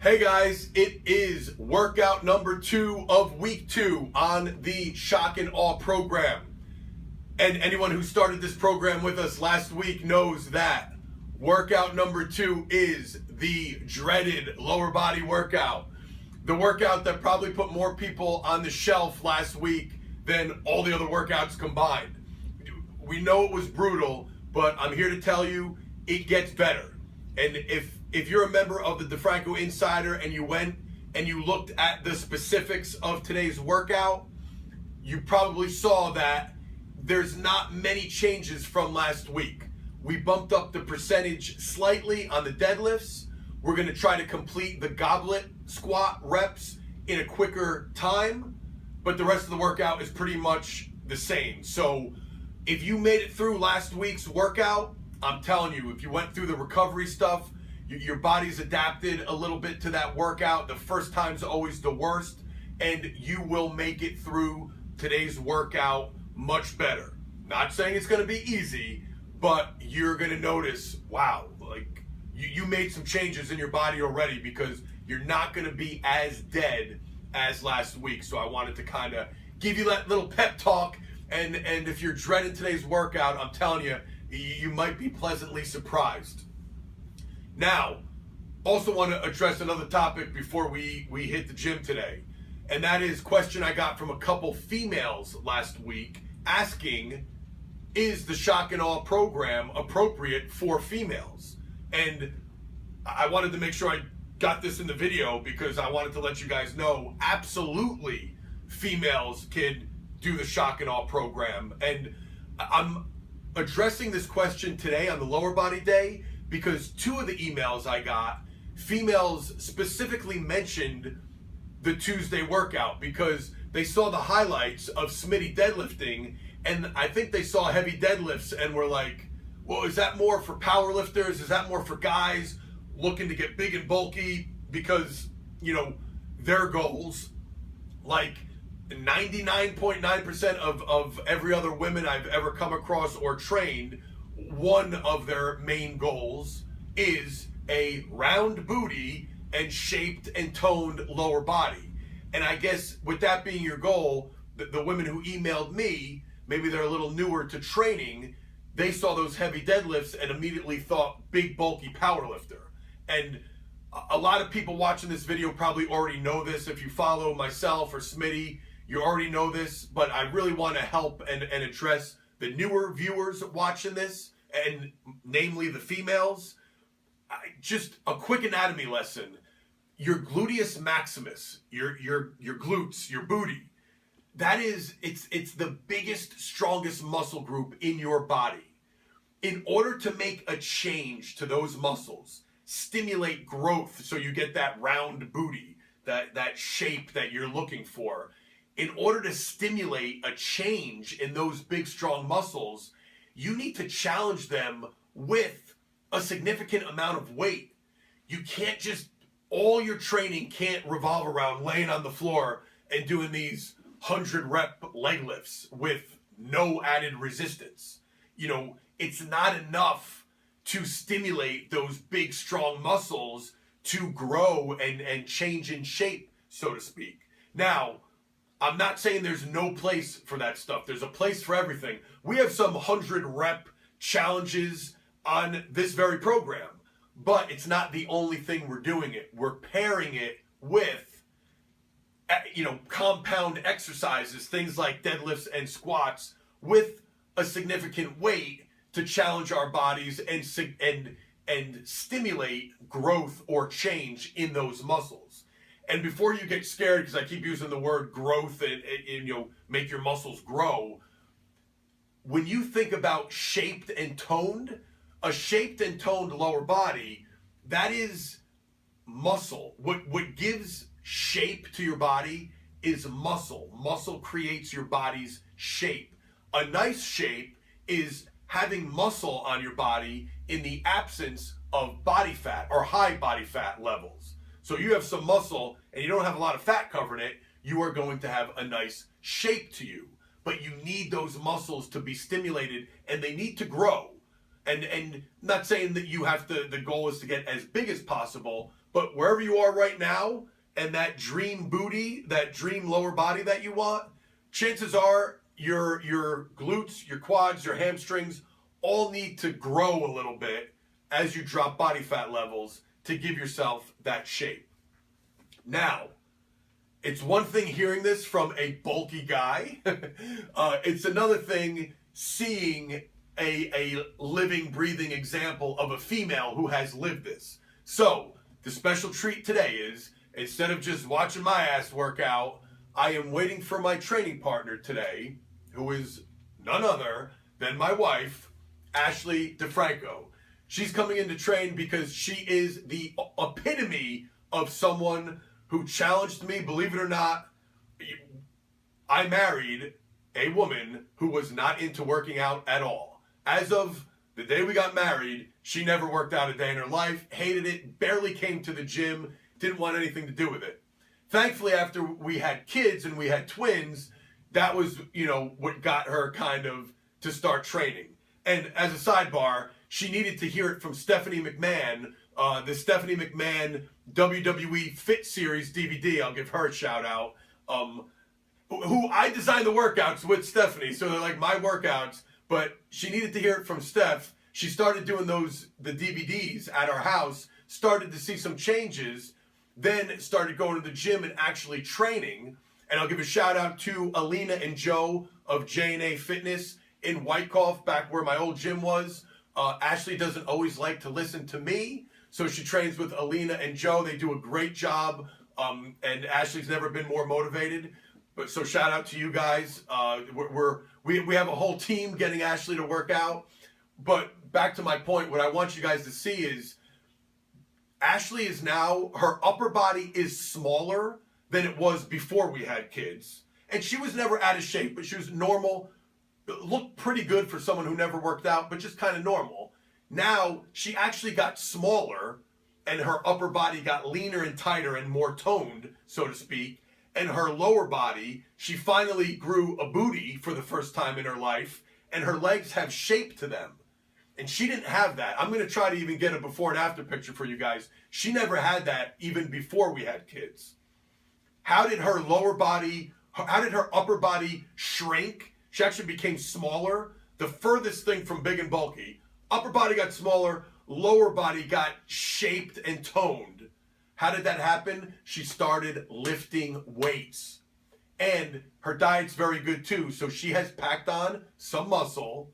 Hey guys, it is workout number 2 of week 2 on the Shock and Awe program. And anyone who started this program with us last week knows that workout number 2 is the dreaded lower body workout. The workout that probably put more people on the shelf last week than all the other workouts combined. We know it was brutal, but I'm here to tell you it gets better. And if you're a member of the DeFranco Insider and you went and you looked at the specifics of today's workout, you probably saw that there's not many changes from last week. We bumped up the percentage slightly on the deadlifts. We're going to try to complete the goblet squat reps in a quicker time, but the rest of the workout is pretty much the same. So if you made it through last week's workout, I'm telling you, if you went through the recovery stuff, your body's adapted a little bit to that workout. The first time's always the worst, and you will make it through today's workout much better. Not saying it's going to be easy, but you're going to notice, wow, like you made some changes in your body already, because you're not going to be as dead as last week. So I wanted to kind of give you that little pep talk, and if you're dreading today's workout, I'm telling you, you might be pleasantly surprised. Now, also want to address another topic before we hit the gym today. And that is a question I got from a couple females last week asking, is the Shock and Awe program appropriate for females? And I wanted to make sure I got this in the video because I wanted to let you guys know, absolutely, females can do the Shock and Awe program. And I'm addressing this question today on the lower body day because 2 of the emails I got, females specifically mentioned the Tuesday workout because they saw the highlights of Smitty deadlifting, and I think they saw heavy deadlifts and were like, well, is that more for power lifters? Is that more for guys looking to get big and bulky? Because, you know, their goals, like 99.9% of every other woman I've ever come across or trained, one of their main goals is a round booty and shaped and toned lower body. And I guess with that being your goal, the women who emailed me, maybe they're a little newer to training, they saw those heavy deadlifts and immediately thought big bulky power lifter. And a lot of people watching this video probably already know this. If you follow myself or Smitty, you already know this, but I really want to help and address the newer viewers watching this, and namely the females. Just a quick anatomy lesson. Your gluteus maximus, your glutes, your booty, that is, it's the biggest, strongest muscle group in your body. In order to make a change to those muscles, stimulate growth so you get that round booty, that shape that you're looking for, in order to stimulate a change in those big, strong muscles, you need to challenge them with a significant amount of weight. You can't just, all your training can't revolve around laying on the floor and doing these 100 rep leg lifts with no added resistance. You know, it's not enough to stimulate those big, strong muscles to grow and change in shape, so to speak. Now, I'm not saying there's no place for that stuff. There's a place for everything. We have some 100 rep challenges on this very program, but it's not the only thing we're doing it. We're pairing it with, you know, compound exercises, things like deadlifts and squats with a significant weight to challenge our bodies and stimulate growth or change in those muscles. And before you get scared, because I keep using the word growth and you know, make your muscles grow, when you think about shaped and toned, a shaped and toned lower body, that is muscle. What gives shape to your body is muscle. Muscle creates your body's shape. A nice shape is having muscle on your body in the absence of body fat or high body fat levels. So you have some muscle and you don't have a lot of fat covering it, you are going to have a nice shape to you. But you need those muscles to be stimulated and they need to grow. And not saying that you have to, the goal is to get as big as possible, But wherever you are right now, and that dream booty, that dream lower body that you want, chances are your glutes, your quads, your hamstrings all need to grow a little bit as you drop body fat levels to give yourself that shape. Now, it's one thing hearing this from a bulky guy. It's another thing seeing a living, breathing example of a female who has lived this. So, the special treat today is, instead of just watching my ass work out, I am waiting for my training partner today, who is none other than my wife, Ashley DeFranco. She's coming in to train because she is the epitome of someone who challenged me. Believe it or not, I married a woman who was not into working out at all. As of the day we got married, she never worked out a day in her life, hated it, barely came to the gym, didn't want anything to do with it. Thankfully, after we had kids and we had twins, that was, what got her kind of to start training. And as a sidebar, she needed to hear it from Stephanie McMahon, the Stephanie McMahon WWE Fit Series DVD. I'll give her a shout out. Who I designed the workouts with Stephanie, so they're like my workouts. But she needed to hear it from Steph. She started doing the DVDs at our house, started to see some changes, then started going to the gym and actually training. And I'll give a shout out to Alina and Joe of J&A Fitness in Wyckoff, back where my old gym was. Ashley doesn't always like to listen to me, so she trains with Alina and Joe. They do a great job, and Ashley's never been more motivated. But so shout out to you guys. We have a whole team getting Ashley to work out. But back to my point, what I want you guys to see is Ashley is now, her upper body is smaller than it was before we had kids. And she was never out of shape, but she was normal, looked pretty good for someone who never worked out, but just kind of normal. Now she actually got smaller and her upper body got leaner and tighter and more toned, so to speak. And her lower body, she finally grew a booty for the first time in her life, and her legs have shape to them. And she didn't have that. I'm going to try to even get a before and after picture for you guys. She never had that even before we had kids. How did her upper body shrink? She actually became smaller. The furthest thing from big and bulky. Upper body got smaller, lower body got shaped and toned. How did that happen? She started lifting weights. And her diet's very good too. So she has packed on some muscle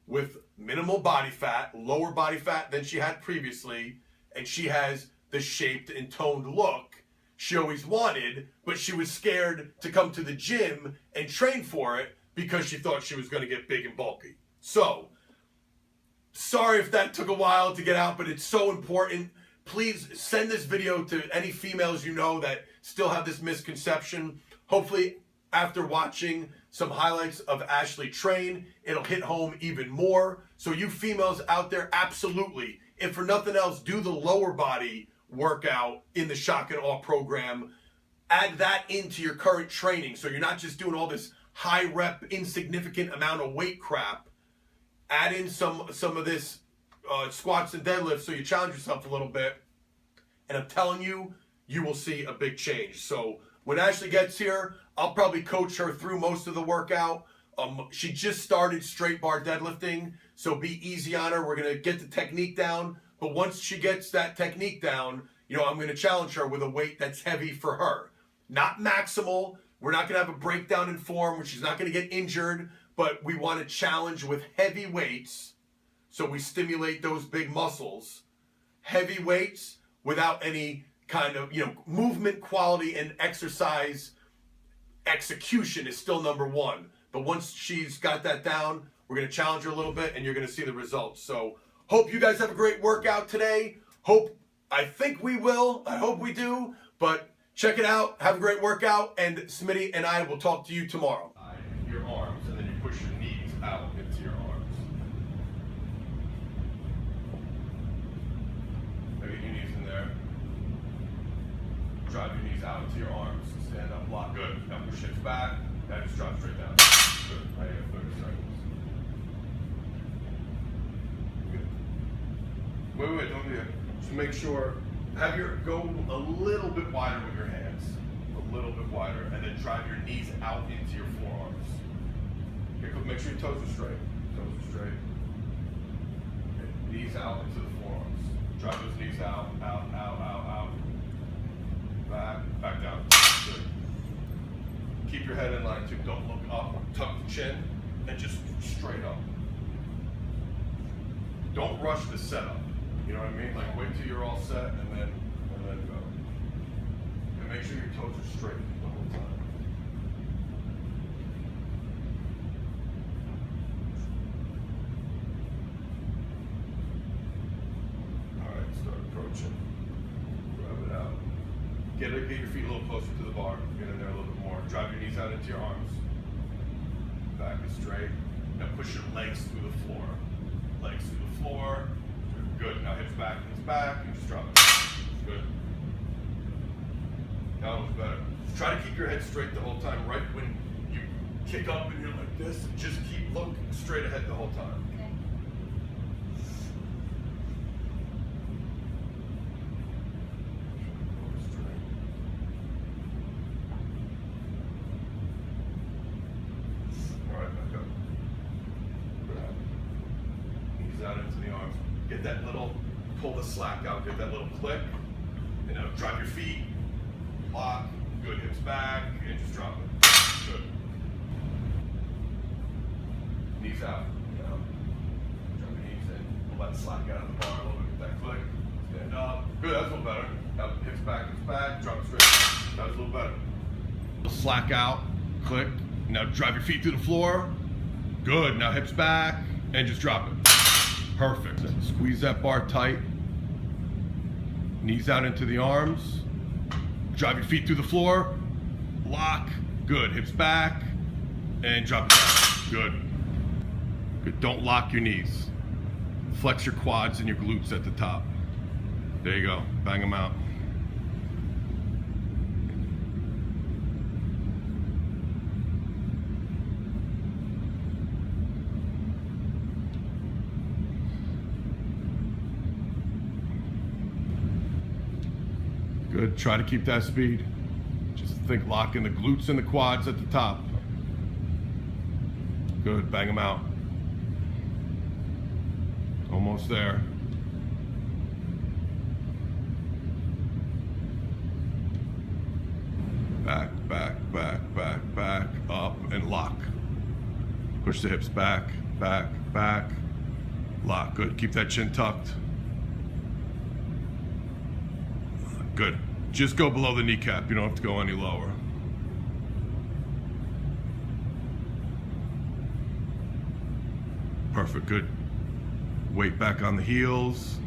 with minimal body fat, lower body fat than she had previously. And she has the shaped and toned look she always wanted, but she was scared to come to the gym and train for it because she thought she was going to get big and bulky. So, sorry if that took a while to get out, but it's so important. Please send this video to any females you know that still have this misconception. Hopefully, after watching some highlights of Ashley train, it'll hit home even more. So you females out there, absolutely, if for nothing else, do the lower body workout in the Shock and Awe program. Add that into your current training so you're not just doing all this high rep, insignificant amount of weight crap. Add in some of this squats and deadlifts so you challenge yourself a little bit. And I'm telling you, you will see a big change. So when Ashley gets here, I'll probably coach her through most of the workout. She just started straight bar deadlifting, so be easy on her. We're going to get the technique down. But once she gets that technique down, I'm going to challenge her with a weight that's heavy for her. Not maximal. We're not going to have a breakdown in form where she's not going to get injured, but we want to challenge with heavy weights so we stimulate those big muscles. Heavy weights without any kind of, movement quality and exercise execution is still number one. But once she's got that down, we're going to challenge her a little bit and you're going to see the results. So hope you guys have a great workout today. I think we will. I hope we do. But check it out. Have a great workout. And Smitty and I will talk to you tomorrow. Your arms, and then you push your knees out into your arms. Maybe your knees in there. Drive your knees out into your arms. Stand up, block. Good. Now push hips back. Now just drop straight down. Good. Right here, 30 seconds. Good. Wait, don't do it. Just make sure Have your go a little bit wider with your hands, a little bit wider, and then drive your knees out into your forearms. Here, make sure your toes are straight. Toes are straight. Okay. Knees out into the forearms. Drive those knees out, out, out, out, out. Back down. Good. Keep your head in line too. Don't look up. Tuck the chin and just straight up. Don't rush the setup. You know what I mean? Like wait till you're all set and then go. And make sure your toes are straight the whole time. All right, start approaching. Grab it out. Get your feet a little closer to the bar. Get in there a little bit more. Drive your knees out into your arms. Back is straight. Now push your legs through the floor. Legs through the floor. Good. Now hips back, and just drop it. Good. That was better. Try to keep your head straight the whole time. Right when you kick up and you're like this, just keep looking straight ahead the whole time. Okay. All right, back up. Grab. Knees out into the arms. Get that little, pull the slack out, get that little click, and now drive your feet, lock, good, hips back, and just drop it. Good. Knees out, drop your knees in, pull that slack out of the bar a little bit, get that click, stand up, good, that's a little better. Now hips back, drop it straight, that was a little better. Slack out, click, now drive your feet through the floor, good, now hips back, and just drop it. Perfect. Squeeze that bar tight. Knees out into the arms. Drive your feet through the floor. Lock. Good. Hips back. And drop it down. Good. Good. Don't lock your knees. Flex your quads and your glutes at the top. There you go. Bang them out. Good, try to keep that speed. Just think locking the glutes and the quads at the top. Good, bang them out. Almost there. Back, up and lock. Push the hips back, lock. Good, keep that chin tucked. Good. Just go below the kneecap. You don't have to go any lower. Perfect. Good. Weight back on the heels.